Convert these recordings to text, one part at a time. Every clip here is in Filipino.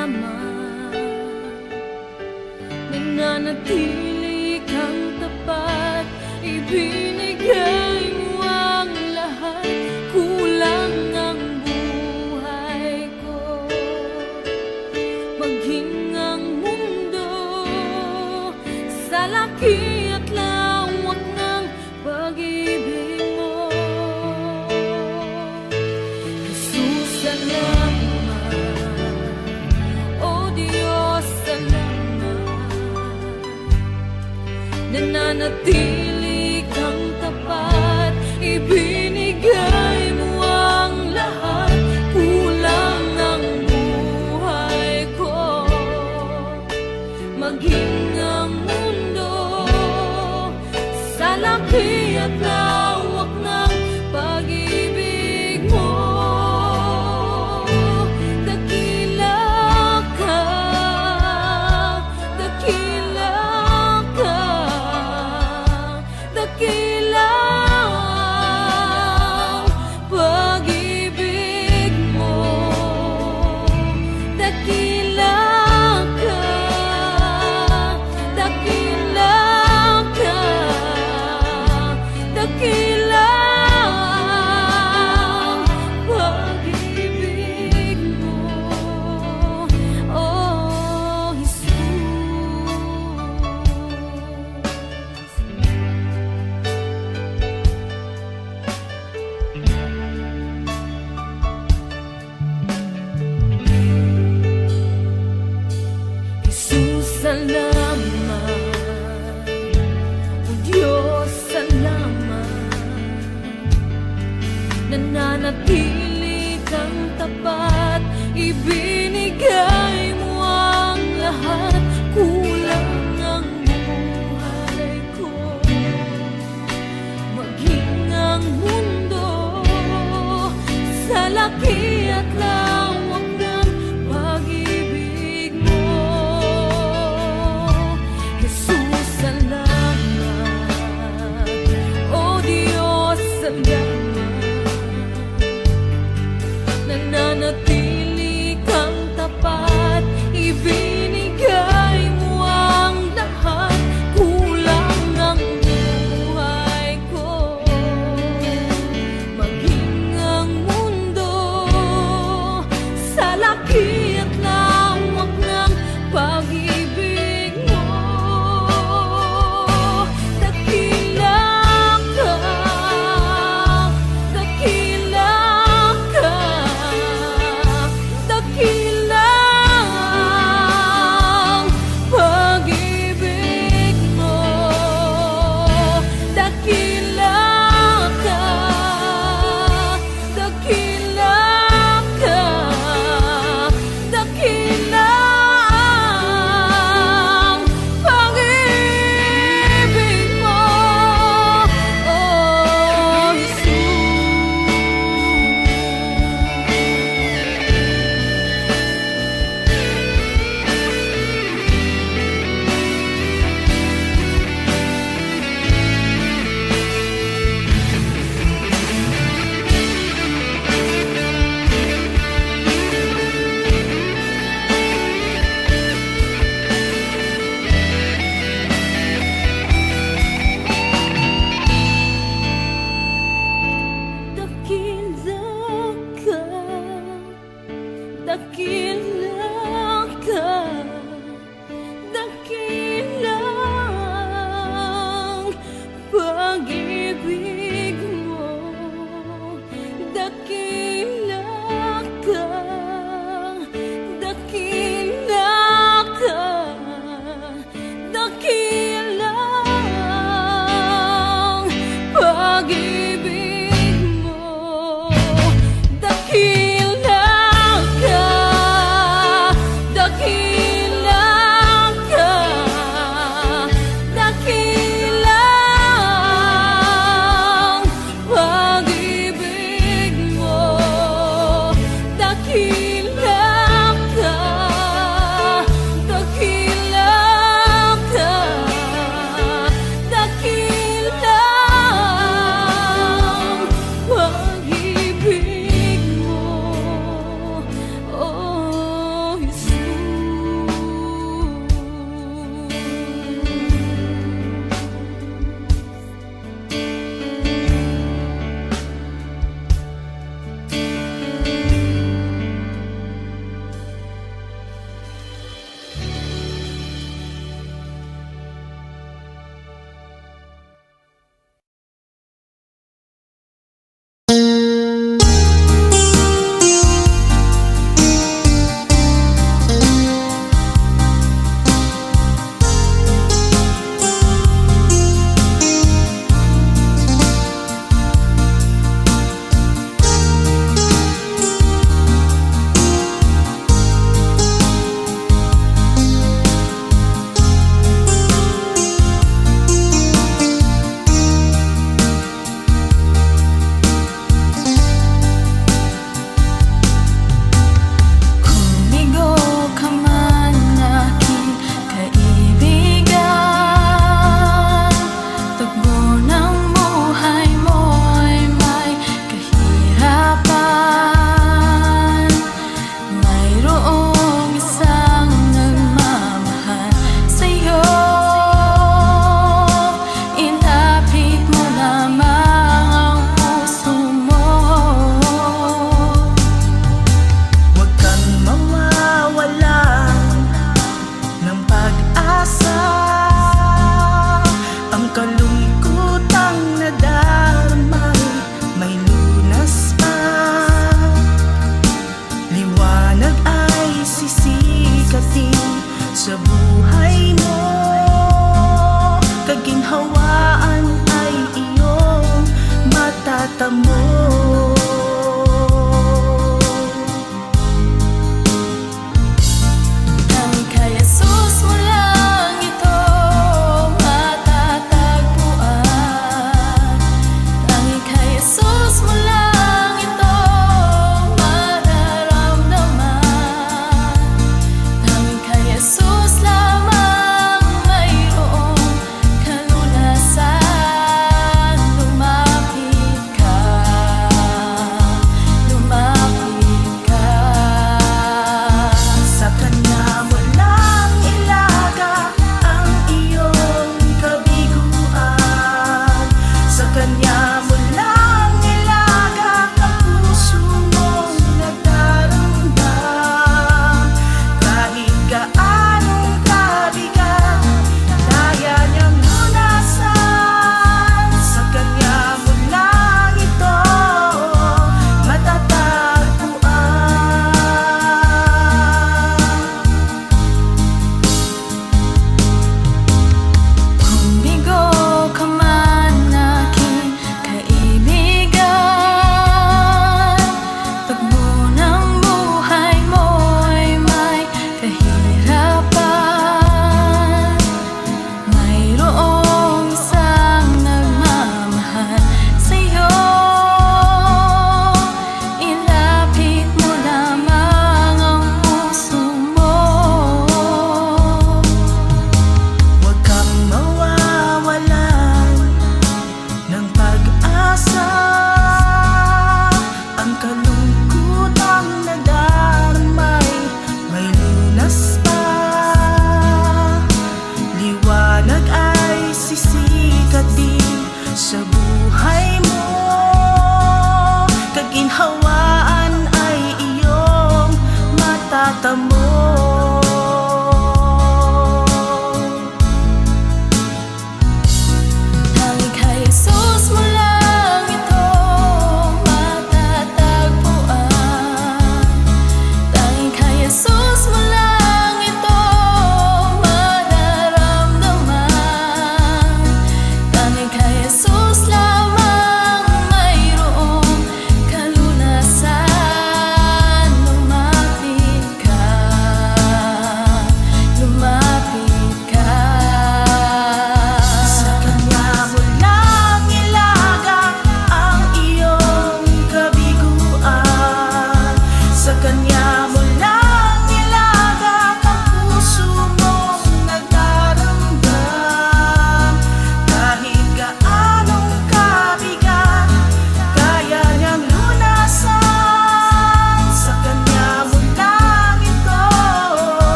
salamat. Nananatili kang tapat, ibinigay mo ang lahat. Kulang ang buhay ko, maging ang mundo sa laki at lawak ng pag-ibig mo. Jesus, salamat. O Diyos, salamat. Nananatili kang tapat, ibinigay mo ang lahat. Kulang ang buhay ko, maging ang mundo sa laki at lawak ng pag-ibig mo. Dakila ka, dakila ka, dakila ang pag-ibig mo. Dakila ka, dakila ka, dakila ang pag-ibig mo. Oh, Jesus. Jesus, salamat. O Diyos, salamat. Nananatili kang tapat, ibinigay mo ang lahat. Kulang ang buhay ko, maging ang mundo sa laki at lawak ng pag-ibig mo. Jesus, salamat. O Diyos, salamat.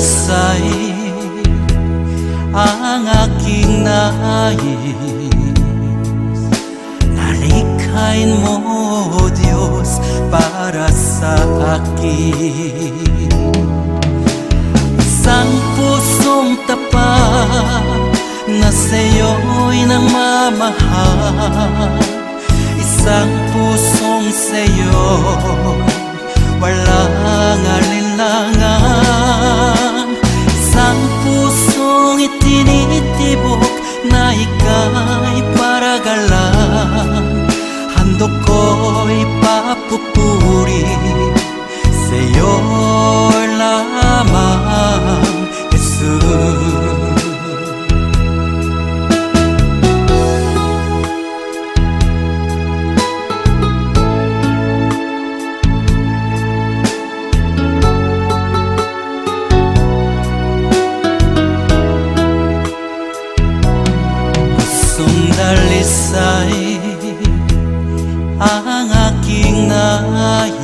dalisay ang aking nais. Nalikhain mo, Diyos, para sa akin. Isang pusong tapat na sa'yo'y nagmamahal. Isang pusong sa'yo, walang alinlangan. Isang pusong itinitibok na ika'y paragalan. Handog ko'y papupuri sa'yo lamang, Jesus. Dalisay ang aking nais.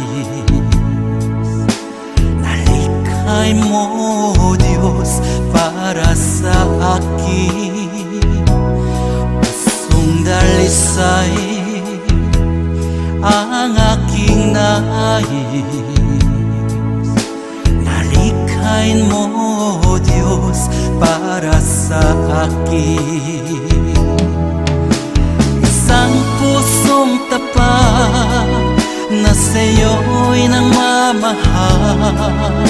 Nalikhain mo, Diyos, para sa akin. Pusong dalisay ang aking nais. Nalikhain mo, Diyos, para sa akin. Isang pusong tapat na sa'yo'y nagmamahal.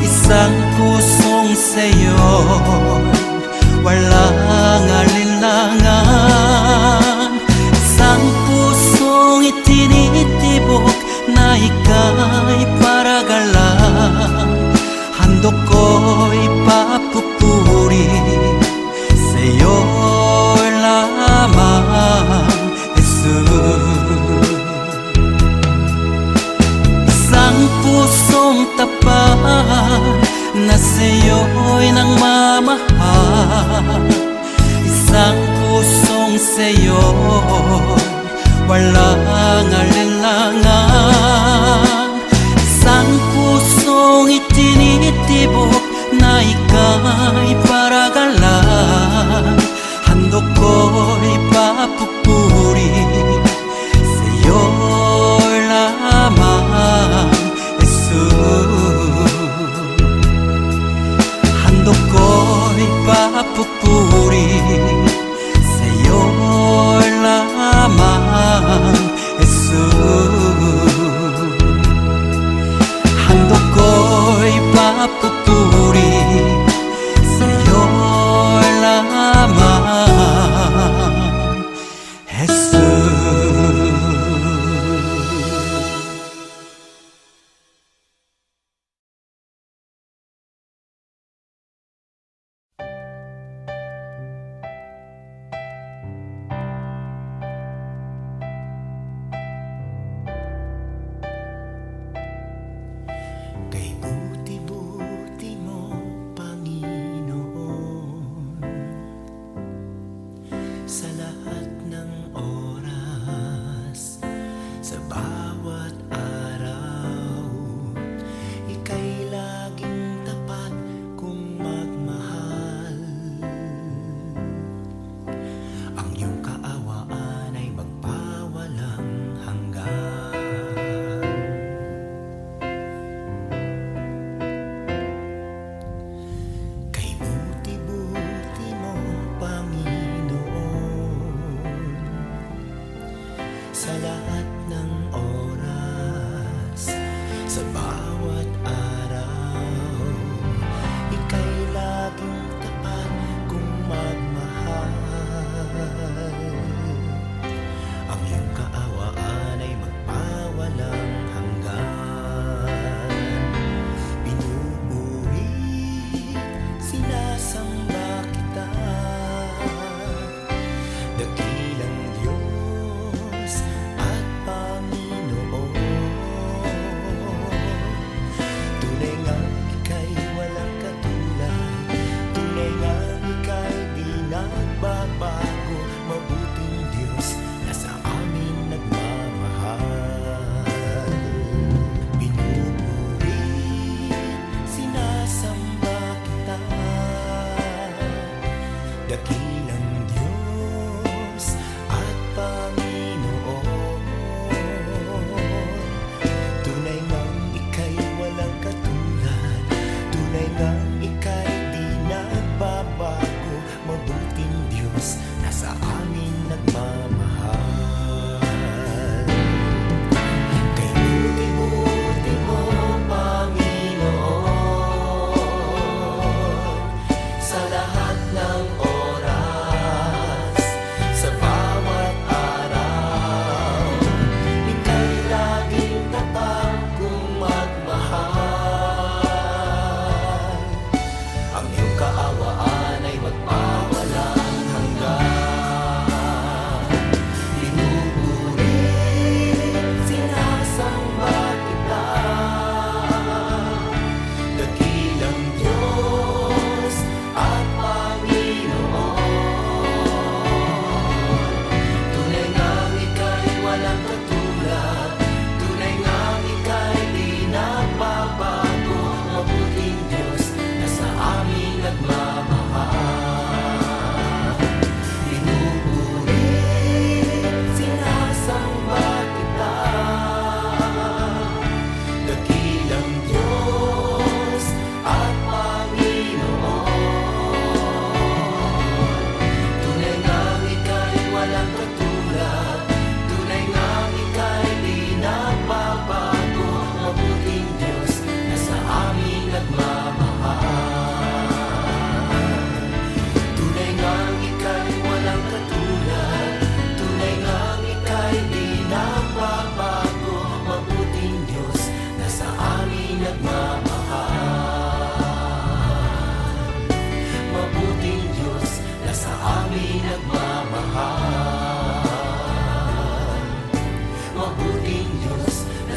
Isang pusong sa'yo, walang alinlangan. Isang pusong itinitibok na ika'y paragalan. Handog ko'y papupuri sa'yo lamang, Jesus. Isang pusong tapat na sa'yo'y nagmamahal. Isang pusong sa'yo, walang alinlangan. Isang pusong itinitibok na ika'y paragalan. Handog ko'y papupuri sa'yo lamang, Jesus. Handog ko'y papupuri sa'yo lamang, Jesus.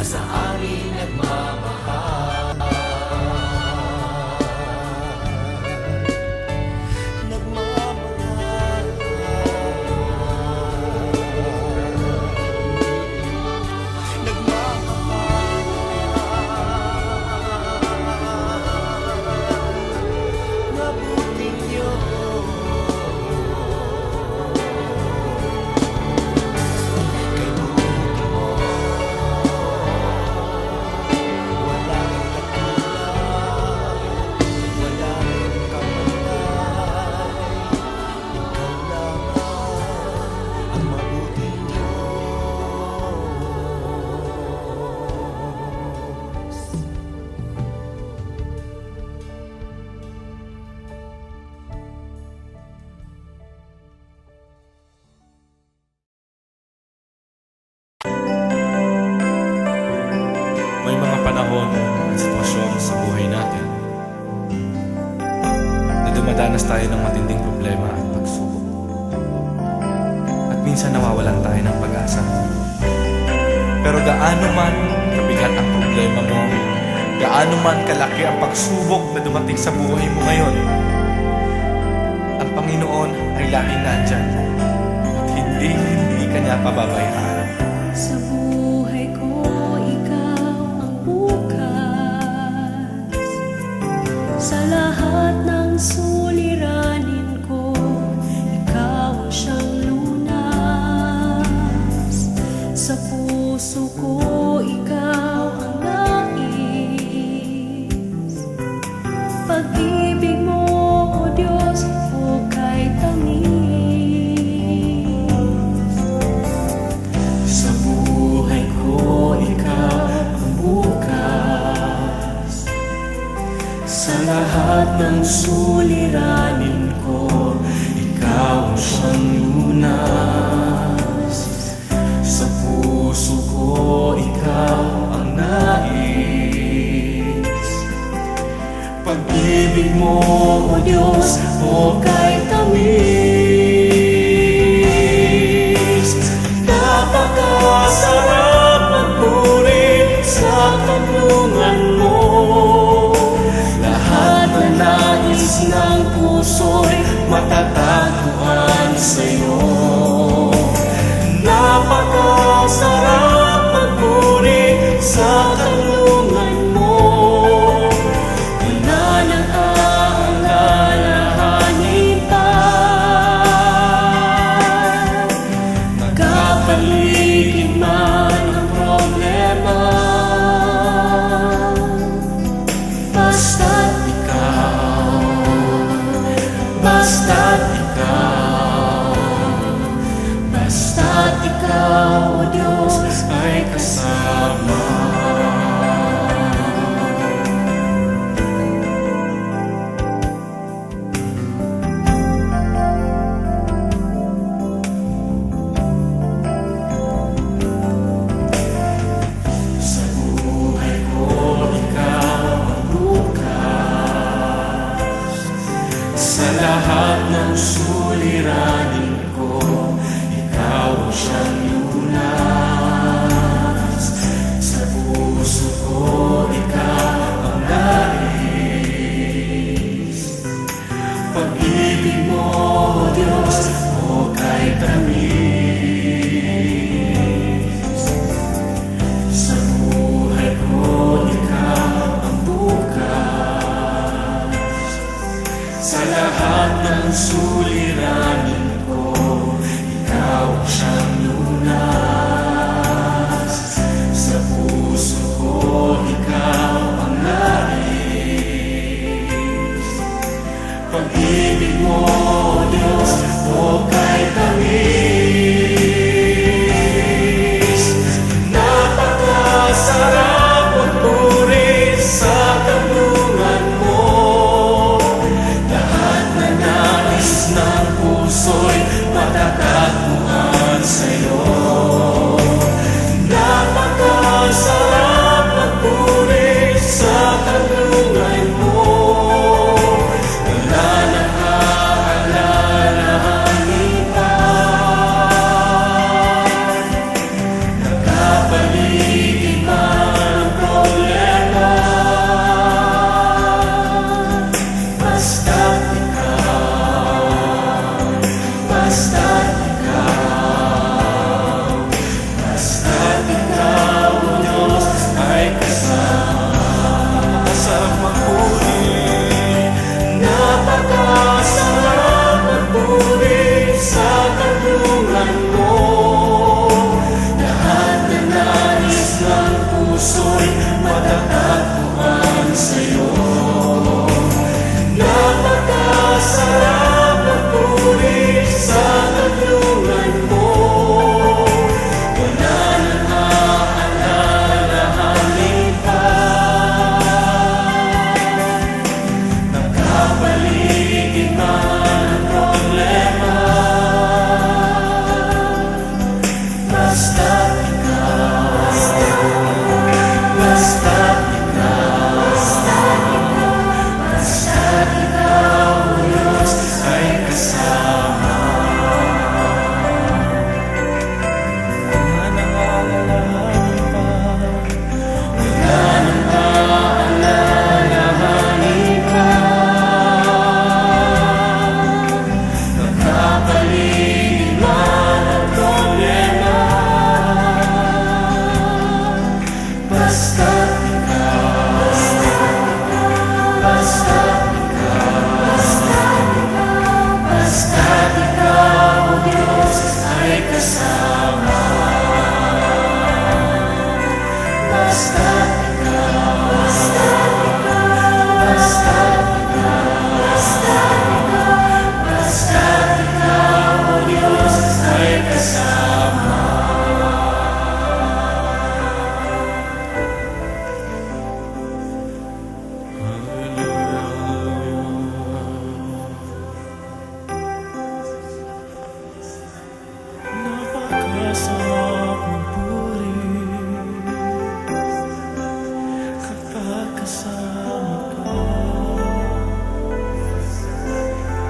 sa amin nagmamahal. Nagmamahal. Mabuting Diyos, kay buti mo, wala kang katulad, wala kang kamatay. Ikaw lamang ang mabuting Diyos. May mga panahon at sitwasyon sa buhay natin na dumadanas tayo ng matinding problema at pagsubok. At minsan nawawalan tayo ng pag-asa. Pero gaano man kabigat ang problema mo, gaano man kalaki ang pagsubok na dumating sa buhay mo ngayon, ang Panginoon ay laging nandyan at hindi ka niya pababayaan. Sa buhay ko, ikaw ang bukas. Sa lahat ng suliranin ko, ikaw ang siyang lunas. Sa puso ko, ikaw ang nais. Pag-ibig mo, O Diyos, hukay tamis. Sa buhay ko, ikaw ang bukas. Sa lahat ng suliranin ko, ikaw ang siyang lunas. Sa puso ko, ikaw ang nais. Pag-ibig mo, O Diyos, hukay tamis. Napakasarap magpuri sa kanlungan mo. Lahat na nais ng puso'y matatagpuan sa'yo. Napakasarap magpuri sa kanlungan mo. Wala nang aalalahanin pa. Magkapaligid man ang problema, basta't ikaw, basta't ikaw, basta't ikaw, O Diyos, ay kasama. Sa buhay ko, ikaw ang bukas. Sa lahat ng suliranin ko, ikaw ang siyang lunas. Sa puso ko, ikaw ang nais. Pag-ibig mo, O Diyos, hukay tamis. Sa buhay ko, ikaw ang bukas. Sa lahat ng suliranin ko, ikaw ang siyang lunas. Sa puso ko, ikaw ang nais. Pag-ibig mo, O Diyos, hukay tamis. Napakasarap magpuri sa kanlungan mo. Lahat na nais ng puso'y matatagpuan sa'yo. Napakasarap magpuri sa kanlungan mo. Wala nang aalalahanin pa. Nakapaligid man ang problema, basta't ikaw, basta't ikaw, Diyos ay kasama. Wala nang aalalahanin pa, wala nang aalalahanin pa. Nakapaligid man ang problema, basta't ikaw, basta't ikaw, Diyos ay kasama. Basta't ikaw, basta't ikaw, Diyos ay kasama. Napakasarap magpuri kapag kasama ka.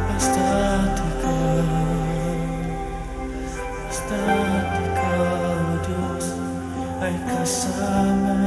Basta't ikaw, Diyos ay kasama.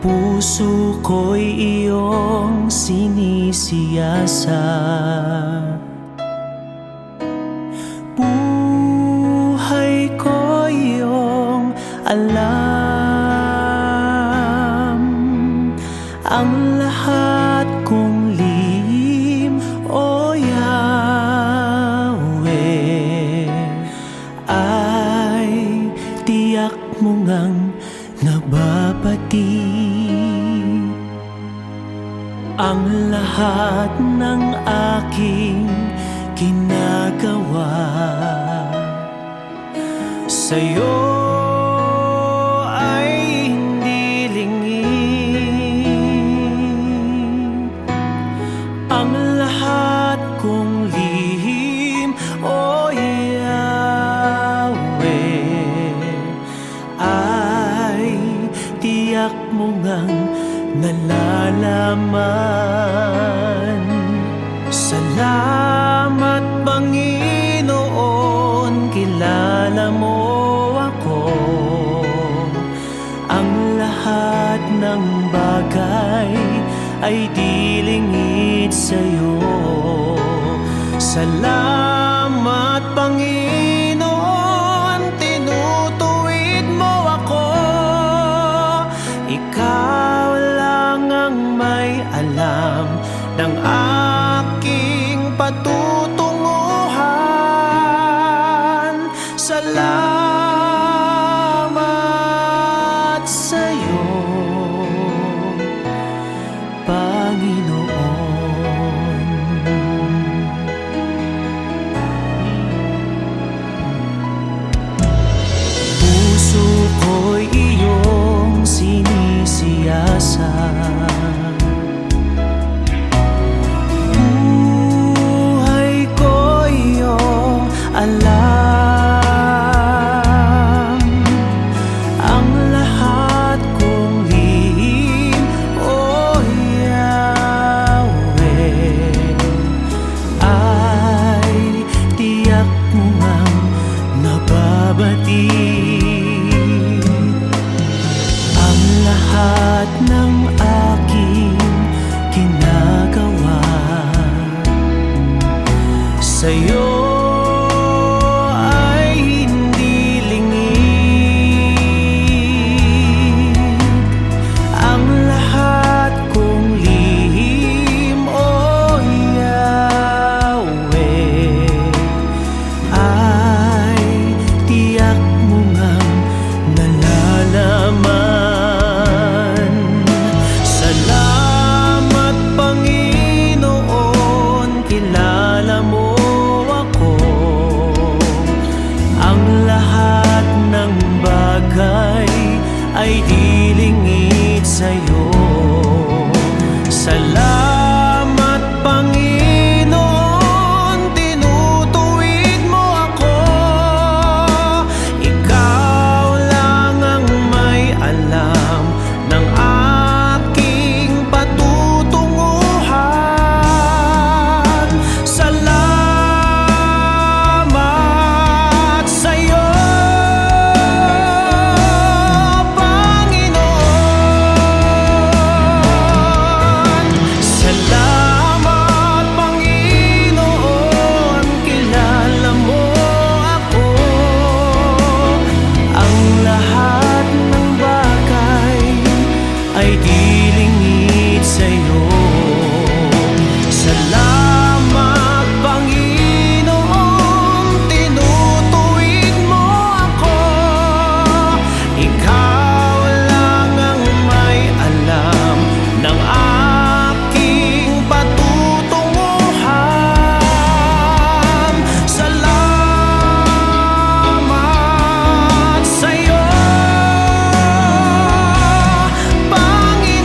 Puso ko'y iyong sinisiyasat, buhay ko iyong alam. Ang lahat kong lihim, O Yahweh, ay tiyak mo ngang nababati. Ang lahat ng aking ginagawa sa'yo ay hindi lingid. Ang lahat kong lihim, O Yahweh, ay tiyak mo ngang nalalaman. Salamat, Panginoon, kilala mo ako. Ang lahat ng bagay ay di lingid sa'yo. Salamat, Panginoon, tinutuwid mo ako. Ikaw lang ang may alam ng aking patutunguhan. Salamat sa'yo, Panginoon. Puso ko'y iyong sinisiyasat, buhay sa'yo ay hindi lingid. Ang lahat kong lihim, o Yahweh, ay tiyak mo ngang nalalaman. Salamat Panginoon, kilala mo ako. Ang lahat ng bagay ay di lingid sa'yo. Salamat Panginoon, tinutuwid mo ako. Ikaw lang ang may alam ng aking patutunguhan. Salamat sa'yo, Panginoon. Salamat Panginoon, kilala mo ako. Ang lahat ng bagay ay di lingid sa'yo. Salamat Panginoon, tinutuwid mo ako. Ikaw lang ang may alam ng aking patutunguhan. Salamat sa'yo, Panginoon.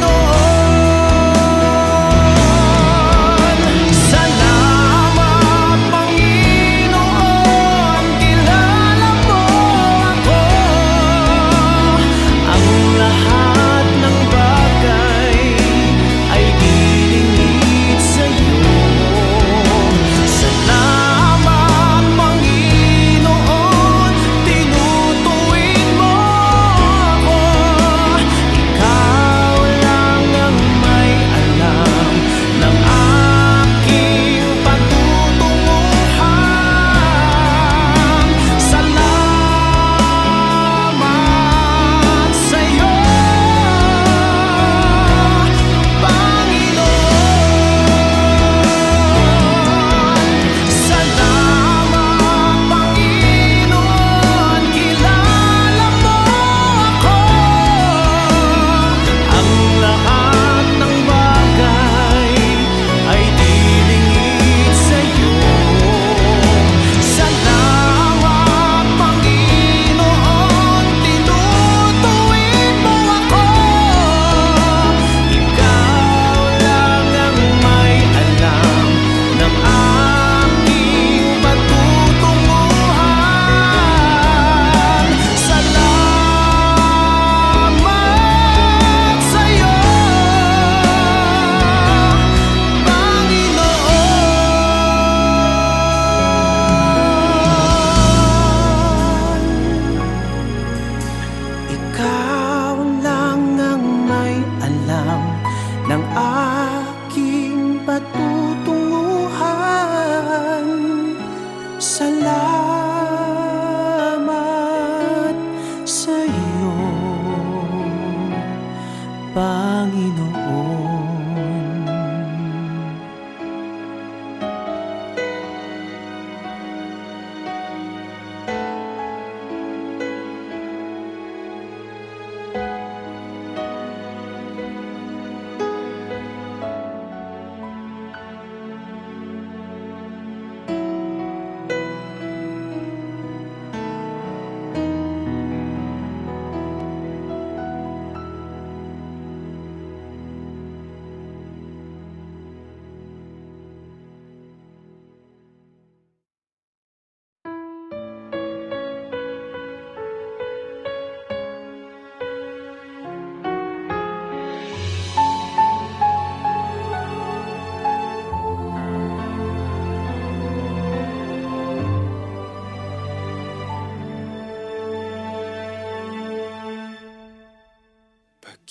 Salamat Panginoon, kilala mo ako. Ang lahat ng bagay ay di lingid sa'yo. Salamat Panginoon, tinutuwid mo ako. Ikaw lang ang may alam ng aking patutunguhan. Salamat sa'yo, Panginoon. Salamat Panginoon, kilala mo ako. Ang lahat ng bagay ay di lingid sa'yo. Salamat Panginoon, tinutuwid mo ako. Ikaw lang ang may alam ng aking patutunguhan. Salamat sa'yo, Panginoon. Ikaw lang ang may alam ng aking patutunguhan. Salamat sa'yo, Panginoon.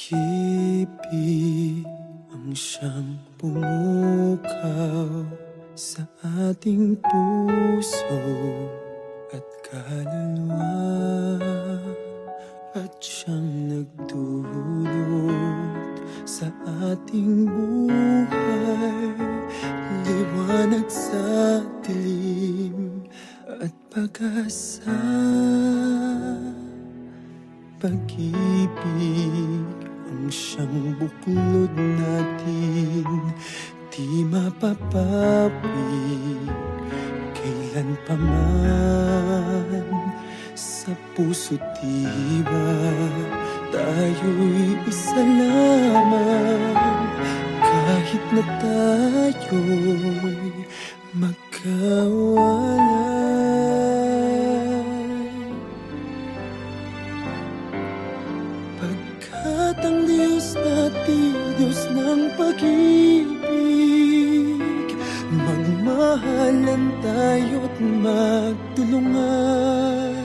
Pag-ibig ang siyang pumukaw sa ating puso at kaluluwa, at siyang nagdulot sa ating buhay, liwanag sa dilim at pag-asa. Pag-ibig ang siyang buklod natin, di mapapawi kailan pa man. Sa puso't diwa tayo'y isa lamang, kahit na tayo'y magkawalay. Pagkat ang Diyos natin, Diyos ng pag-ibig, magmahalan tayo't magtulungan.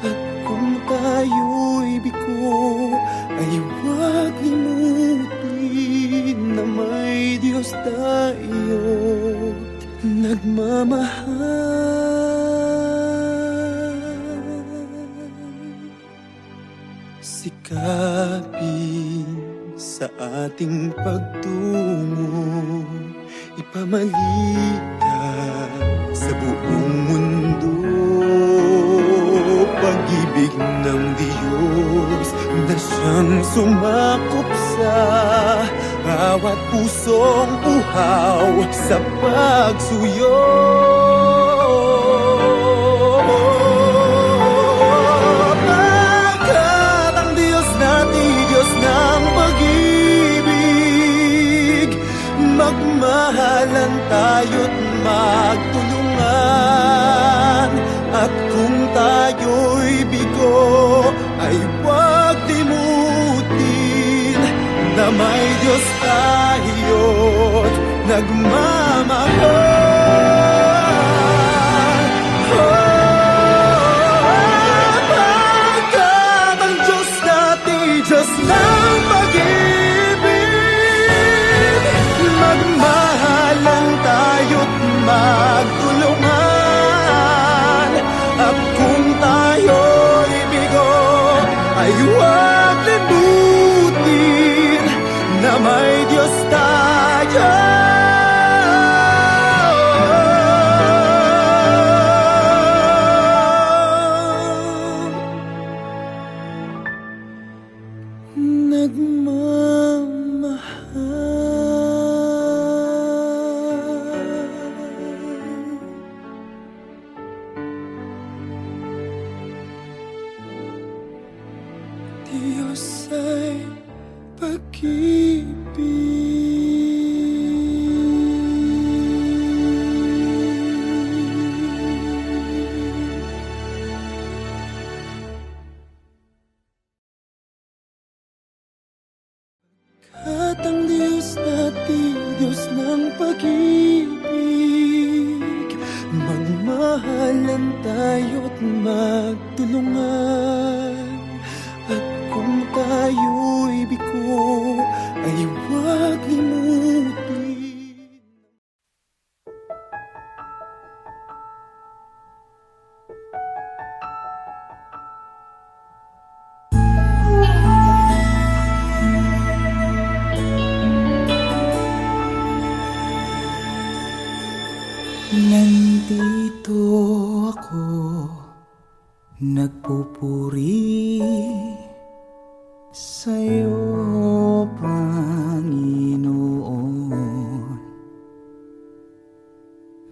At kung tayo'y bigo, ay huwag limutin na may Diyos tayo't nagmamahal. Sikapin sa ating pagtungo, ipamalitan sa buong mundo. Pag-ibig ng Diyos na siyang sumakop sa bawat pusong uhaw sa pagsuyo. Pagkat ang Diyos natin, Diyos ng pag-ibig, magmahalan tayo't magtulungan. At kung tayo'y bigo, ay huwag limutin na may Diyos tayo't nagmamahal. Pagkat ang Diyos natin, Diyos ng pag-ibig, magmahalan tayo't magtulungan. At kung tayo'y bigo, ay huwag limutin na may Diyos tayo. Diyos ay at ang Diyos natin, Diyos ng pag-ibig, magmahalan tayo't magtulungan. At kung tayo'y bigo, ay huwag limutin. Nandito ako, nagpupuri sa'yo, Panginoon,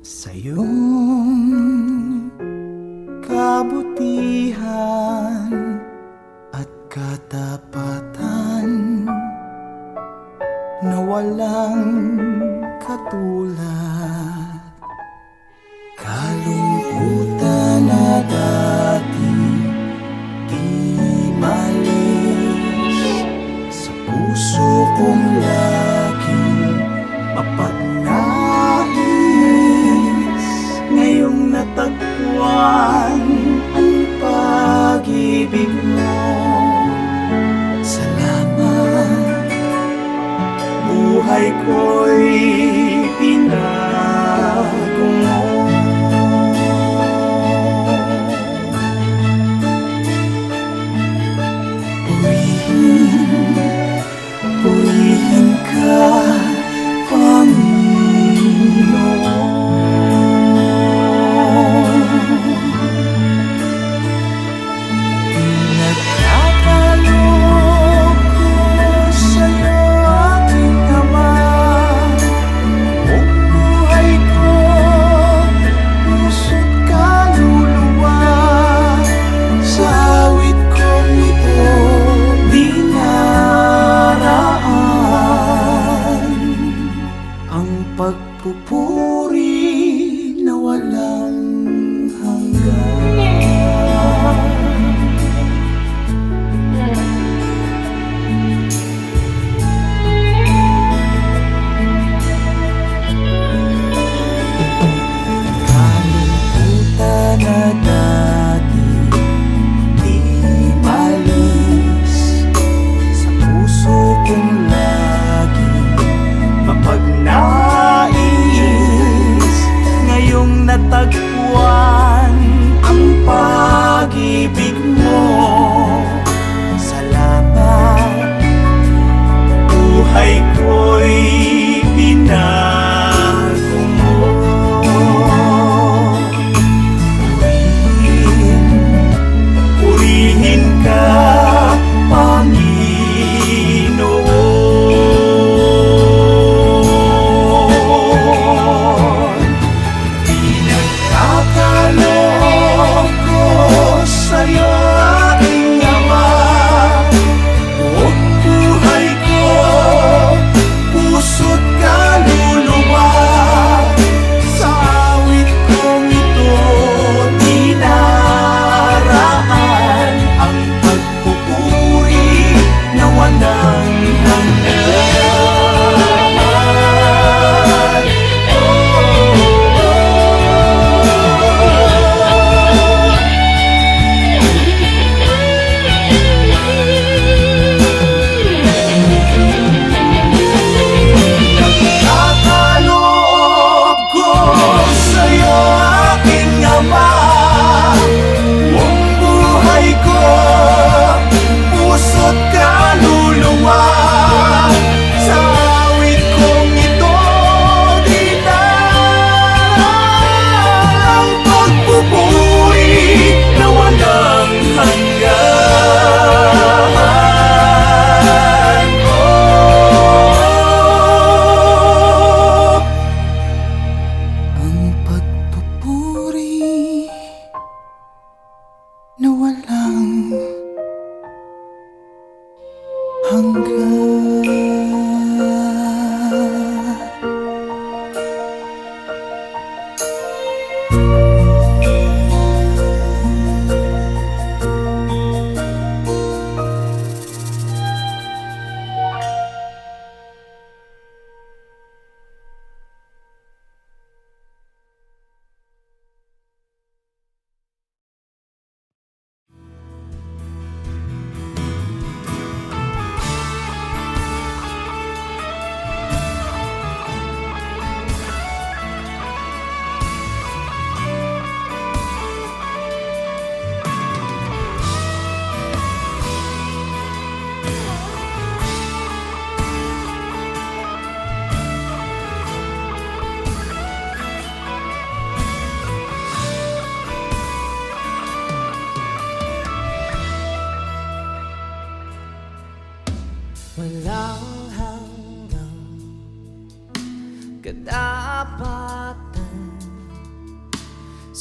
sa iyong kabutihan at katapatan na walang katulad. Kalungkutan na dati di malis sa puso kong laging mapagnais. Ngayong natagpuan ang pag-ibig mo, salamat. Buhay ko'y pinago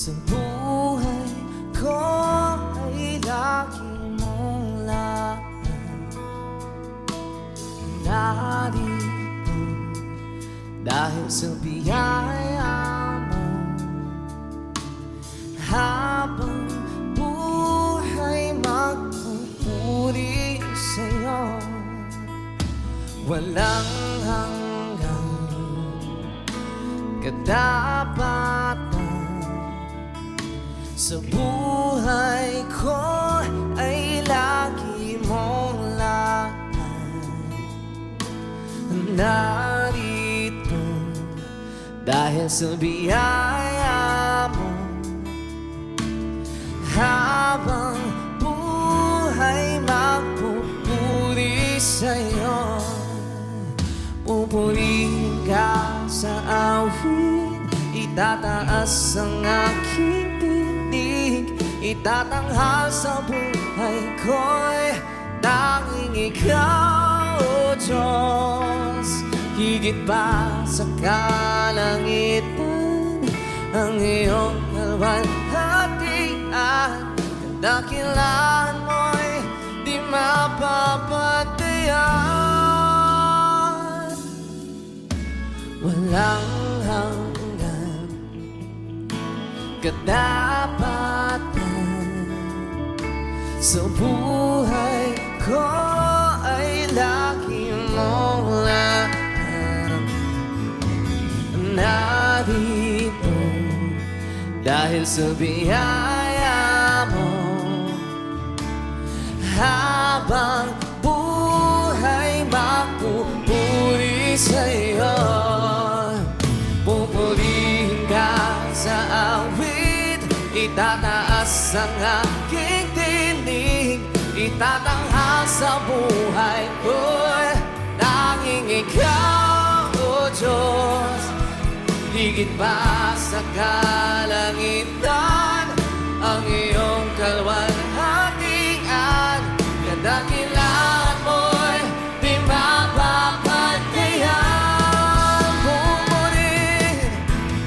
sa buhay ko ay lagi mong lahat. Narito dahil sa biyaya mo, habang buhay magpupuri sa'yo. Walang hanggang katapatan sa buhay ko ay lagi mong lahat. Narito dahil sa biyaya mo, habang buhay magpupuri sa'yo. Pupurihin ka sa awit, itataas ang aking tinig, itatanghal sa buhay ko'y tanging ikaw, O Diyos. Higit pa sa kalangitan, ang iyong kalwalhatian, dakilaan mo'y di mapapatayan. Walang hanggan katapatan sa buhay ko ay lagi mong lahat. Narito dahil sa biyaya mo, habang buhay magpupuri sa'yo. Pupurihin ka sa awit, itataas ang aking tinig, itatanghal sa buhay ko'y tanging ikaw, O Diyos. Higit pa sa kalangitan, ang iyong kalwalhatian, kadakilaan mo'y di mapapatayan.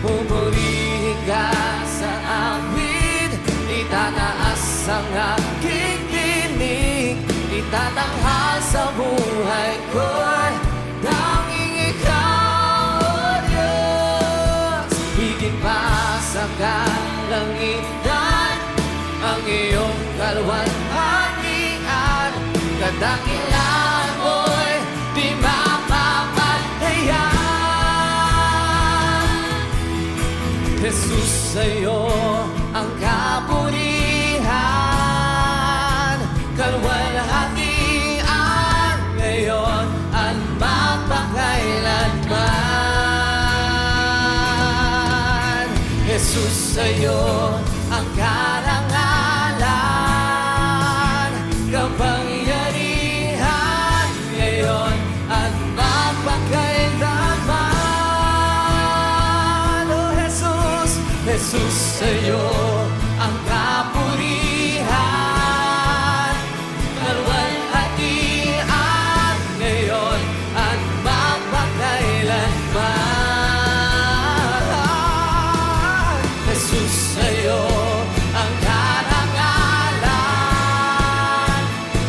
Pupurihin ka sa awit, itataas ang aking tinig, itatanghal sa buhay ko'y tanging ikaw, O Diyos. Higit pa sa kalangitan, ang iyong kalwalhatian, kadakilaan mo'y di mapapatayan. Jesus, sa'yo ang kapurihan, kalwalhatian, ngayon at magpakailanman. Jesus, sa'yo ang karangalan, kapangyarihan, ngayon at magpakailanman. Oh Jesus, Jesus, sa'yo ang kapurihan, kalwalhatian, ngayon at magpakailanman. Jesus, sa'yo ang karangalan,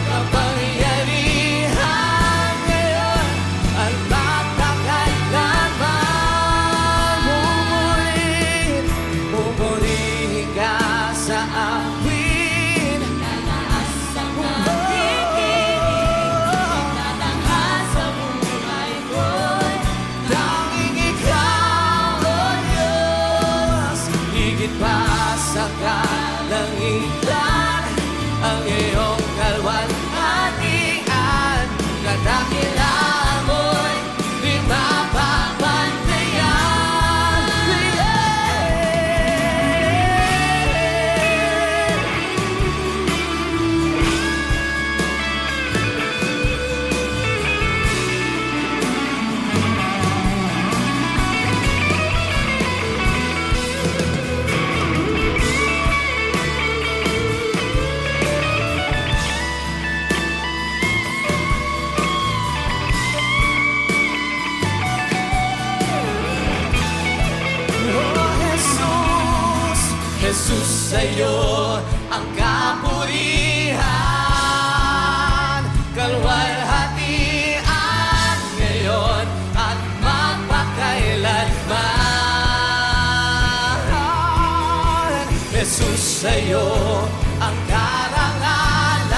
kapangyarihan, ngayon at magpakailanman. Pupurihin ka sa awit, itataas ang aking tinig, itatanghal sa buhay ko'y tanging ikaw, O Diyos. Higit pa sa kalangitan, ang iyong kalwalhatian, kadakilaan mo'y di mapapatayan. Jesus, sa'yo ang kapurihan, kalwalhatian ngayon at magpakailanman. Jesus, sa'yo ang karangalan,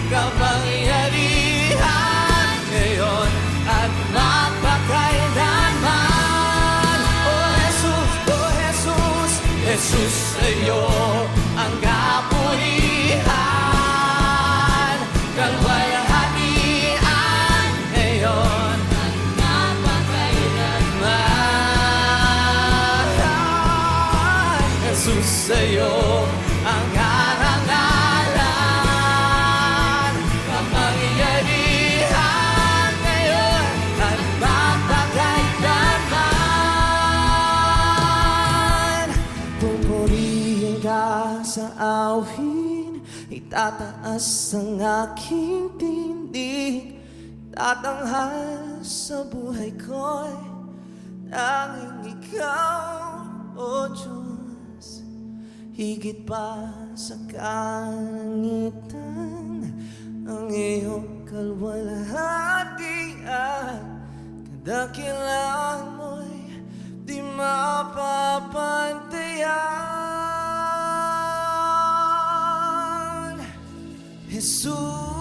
kapangyarihan ngayon at magpakailanman. Jesus, sa'yo ang kapurihan, kalwalhatian ngayon at mapakailanman. Jesus, sa'yo ang karangalan, kapangyarihan ngayon at mapakailanman. Pupurihin ka sa awin, itataas ang aking tindig, tatanghal sa buhay ko'y tanging ikaw, O Diyos. Higit pa sa kalangitan ang iyong kalwalhatian, kadakilaan mo'y di mapapantayan. Jesus,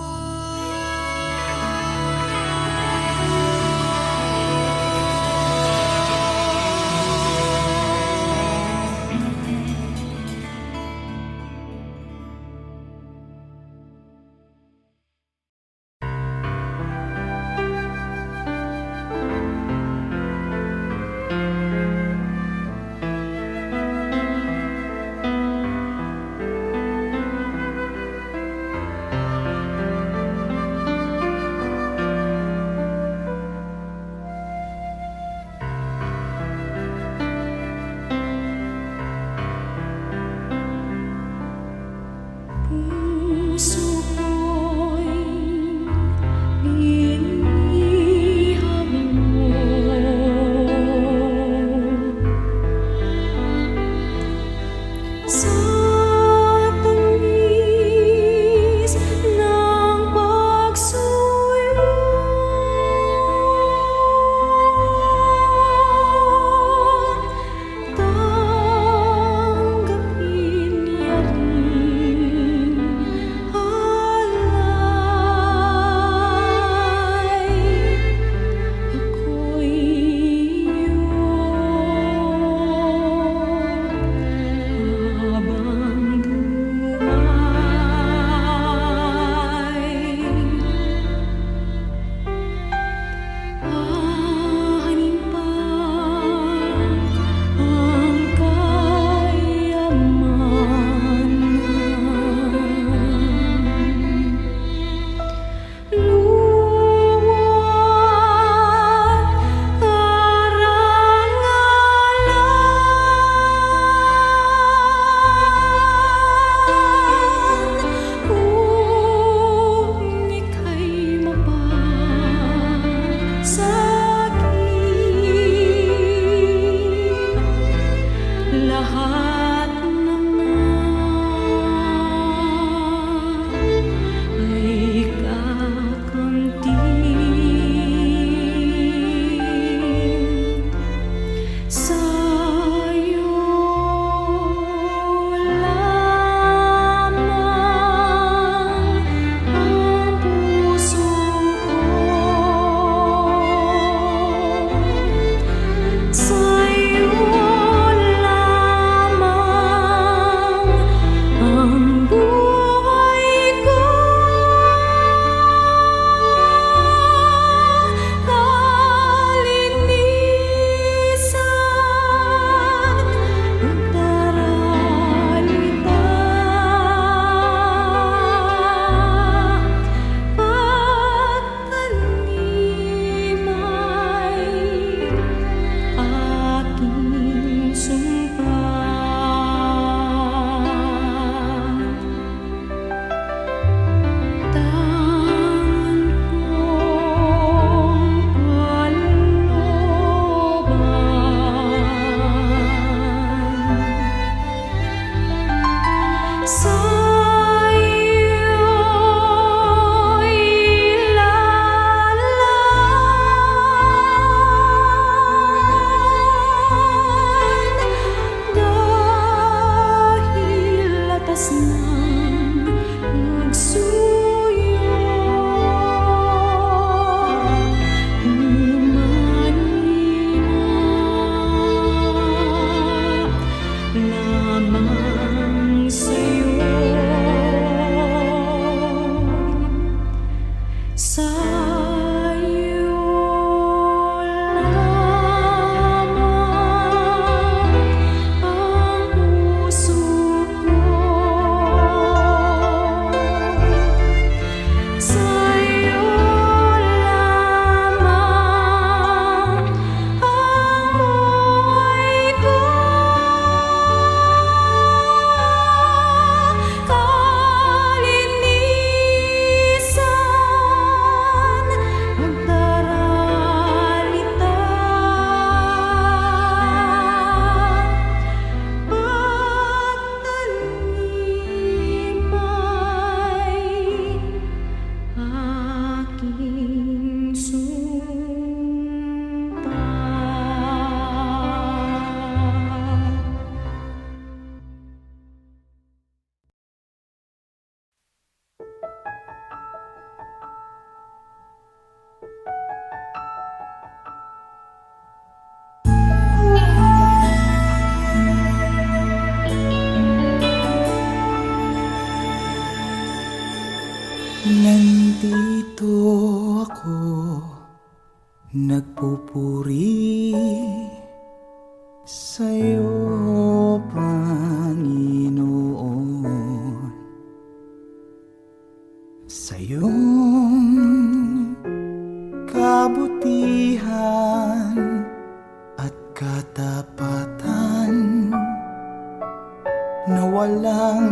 na walang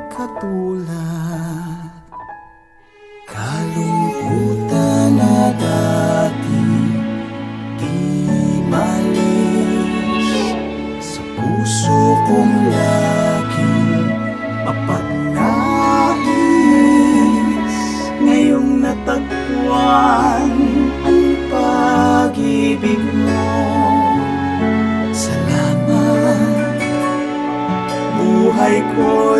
katulad. Kalungkutan na dati di malis sa puso kong laging mapagnais. Ngayong natagpuan ang pag-ibig mo, salamat. Buhay ko'y